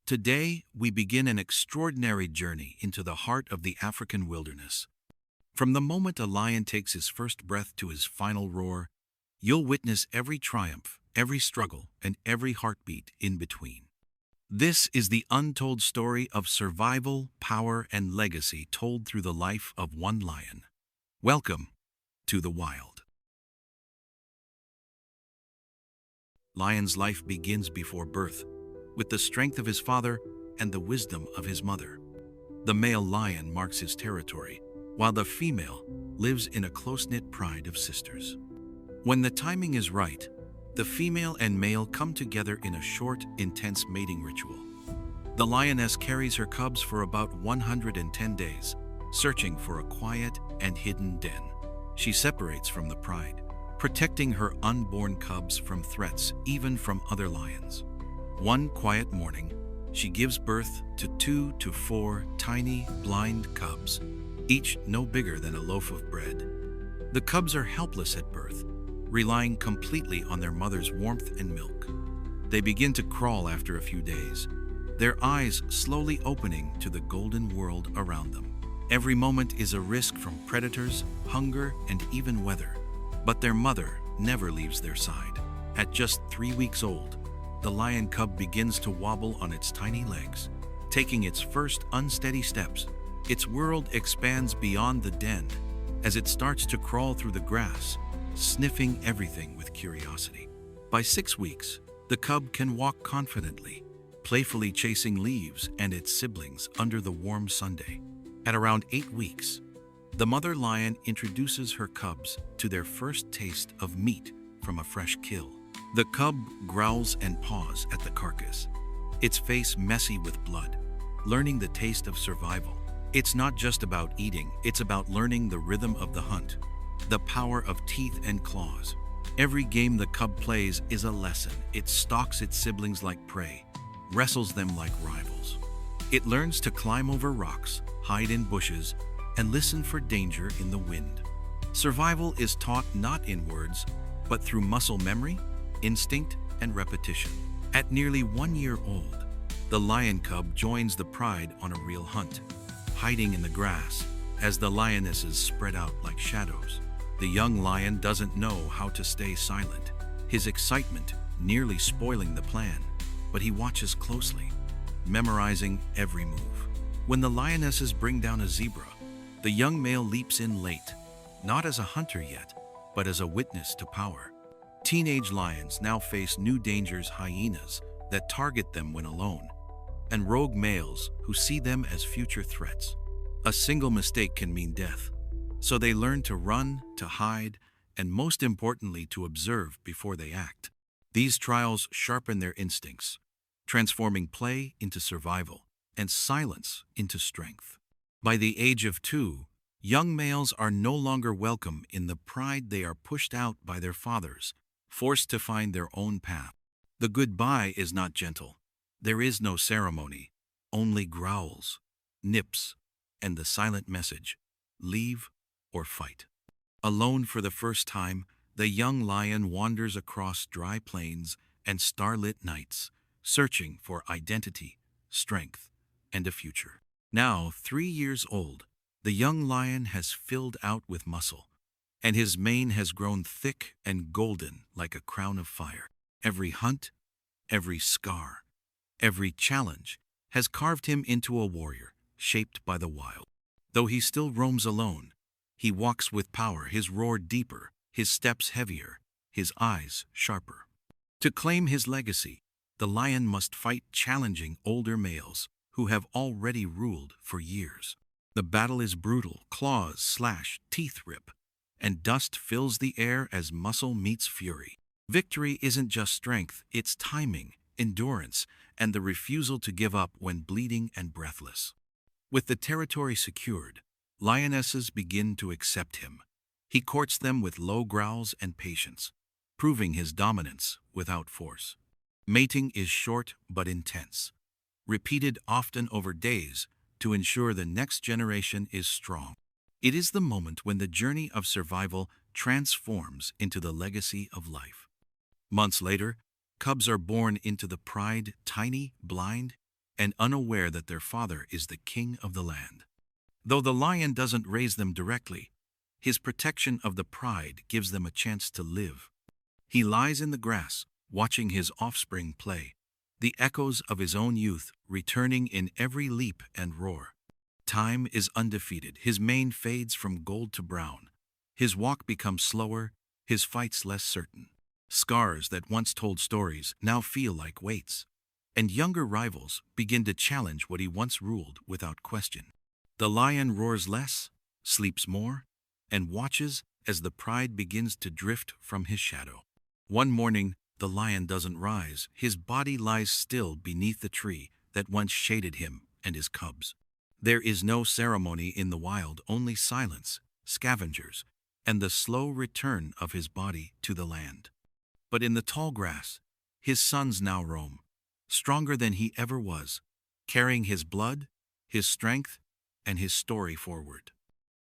Today, we begin an extraordinary journey into the heart of the African wilderness. From the moment a lion takes his first breath to his final roar, you'll witness every triumph, every struggle, and every heartbeat in between. This is the untold story of survival, power, and legacy told through the life of one lion. Welcome to the wild. Lion's life begins before birth, with the strength of his father and the wisdom of his mother. The male lion marks his territory, while the female lives in a close-knit pride of sisters. When the timing is right, the female and male come together in a short, intense mating ritual. The lioness carries her cubs for about 110 days, searching for a quiet and hidden den. She separates from the pride, protecting her unborn cubs from threats, even from other lions. One quiet morning, she gives birth to 2 to 4 tiny, blind cubs, each no bigger than a loaf of bread. The cubs are helpless at birth, relying completely on their mother's warmth and milk. They begin to crawl after a few days, their eyes slowly opening to the golden world around them. Every moment is a risk from predators, hunger, and even weather. But their mother never leaves their side. At just 3 weeks old, the lion cub begins to wobble on its tiny legs. Taking its first unsteady steps, its world expands beyond the den as it starts to crawl through the grass, sniffing everything with curiosity. By 6 weeks, the cub can walk confidently, playfully chasing leaves and its siblings under the warm Sunday. At around 8 weeks, the mother lion introduces her cubs to their first taste of meat from a fresh kill. The cub growls and paws at the carcass, its face messy with blood, learning the taste of survival. It's not just about eating, it's about learning the rhythm of the hunt, the power of teeth and claws. Every game the cub plays is a lesson. It stalks its siblings like prey, wrestles them like rivals. It learns to climb over rocks, hide in bushes, and listen for danger in the wind. Survival is taught not in words, but through muscle memory, instinct, and repetition. At nearly 1 year old, the lion cub joins the pride on a real hunt, hiding in the grass as the lionesses spread out like shadows. The young lion doesn't know how to stay silent, his excitement nearly spoiling the plan, but he watches closely, memorizing every move. When the lionesses bring down a zebra, the young male leaps in late, not as a hunter yet, but as a witness to power. Teenage lions now face new dangers: hyenas that target them when alone, and rogue males who see them as future threats. A single mistake can mean death, so they learn to run, to hide, and most importantly, to observe before they act. These trials sharpen their instincts, transforming play into survival and silence into strength. By the age of 2, young males are no longer welcome in the pride. They are pushed out by their fathers, forced to find their own path. The goodbye is not gentle. There is no ceremony, only growls, nips, and the silent message: leave or fight. Alone for the first time, the young lion wanders across dry plains and starlit nights, searching for identity, strength, and a future. Now 3 years old, the young lion has filled out with muscle, and his mane has grown thick and golden like a crown of fire. Every hunt, every scar, every challenge has carved him into a warrior, shaped by the wild. Though he still roams alone, he walks with power, his roar deeper, his steps heavier, his eyes sharper. To claim his legacy, the lion must fight challenging older males who have already ruled for years. The battle is brutal: claws slash, teeth rip, and dust fills the air as muscle meets fury. Victory isn't just strength, it's timing, endurance, and the refusal to give up when bleeding and breathless. With the territory secured, lionesses begin to accept him. He courts them with low growls and patience, proving his dominance without force. Mating is short but intense, repeated often over days to ensure the next generation is strong. It is the moment when the journey of survival transforms into the legacy of life. Months later, cubs are born into the pride, tiny, blind, and unaware that their father is the king of the land. Though the lion doesn't raise them directly, his protection of the pride gives them a chance to live. He lies in the grass, watching his offspring play, the echoes of his own youth returning in every leap and roar. Time is undefeated. His mane fades from gold to brown. His walk becomes slower, his fights less certain. Scars that once told stories now feel like weights, and younger rivals begin to challenge what he once ruled without question. The lion roars less, sleeps more, and watches as the pride begins to drift from his shadow. One morning, the lion doesn't rise. His body lies still beneath the tree that once shaded him and his cubs. There is no ceremony in the wild, only silence, scavengers, and the slow return of his body to the land. But in the tall grass, his sons now roam, stronger than he ever was, carrying his blood, his strength, and his story forward.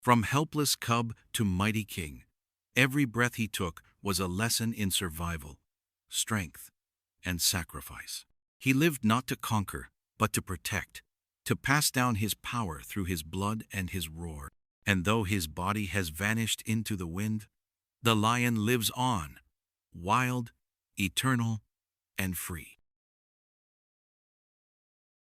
From helpless cub to mighty king, every breath he took was a lesson in survival, strength, and sacrifice. He lived not to conquer, but to protect, to pass down his power through his blood and his roar. And though his body has vanished into the wind, the lion lives on, wild, eternal, and free.